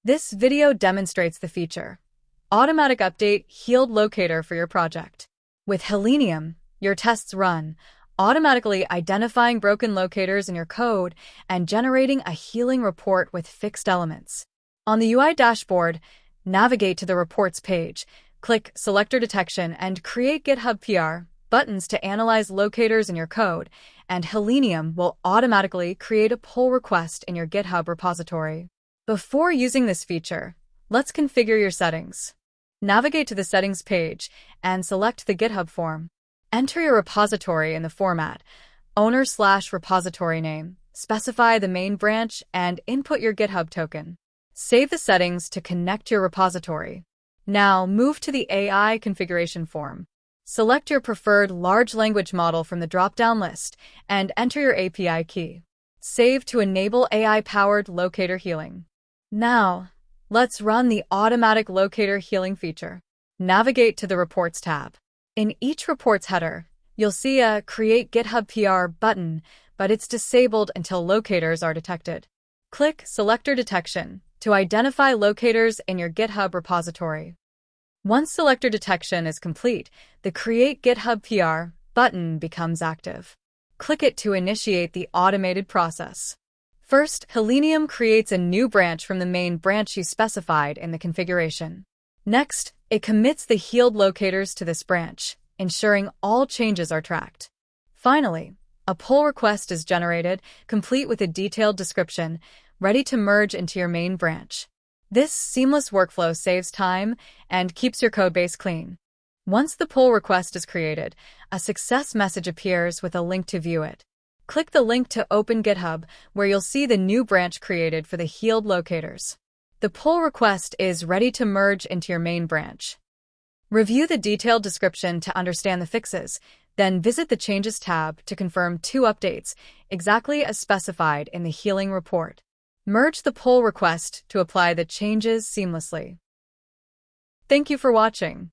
This video demonstrates the feature. Automatic update healed locator for your project. With Healenium, your tests run, automatically identifying broken locators in your code and generating a healing report with fixed elements. On the UI dashboard, navigate to the Reports page, click Selector Detection and create GitHub PR buttons to analyze locators in your code, and Healenium will automatically create a pull request in your GitHub repository. Before using this feature, let's configure your settings. Navigate to the Settings page and select the GitHub form. Enter your repository in the format owner/repository name, specify the main branch, and input your GitHub token. Save the settings to connect your repository. Now move to the AI configuration form. Select your preferred large language model from the drop-down list and enter your API key. Save to enable AI-powered locator healing. Now, let's run the automatic locator healing feature. Navigate to the Reports tab. In each report's header, you'll see a Create GitHub PR button, but it's disabled until locators are detected. Click Selector Detection to identify locators in your GitHub repository. Once selector detection is complete, the Create GitHub PR button becomes active. Click it to initiate the automated process. First, Healenium creates a new branch from the main branch you specified in the configuration. Next, it commits the healed locators to this branch, ensuring all changes are tracked. Finally, a pull request is generated, complete with a detailed description, ready to merge into your main branch. This seamless workflow saves time and keeps your codebase clean. Once the pull request is created, a success message appears with a link to view it. Click the link to open GitHub, where you'll see the new branch created for the healed locators. The pull request is ready to merge into your main branch. Review the detailed description to understand the fixes, then visit the Changes tab to confirm 2 updates, exactly as specified in the healing report. Merge the pull request to apply the changes seamlessly. Thank you for watching.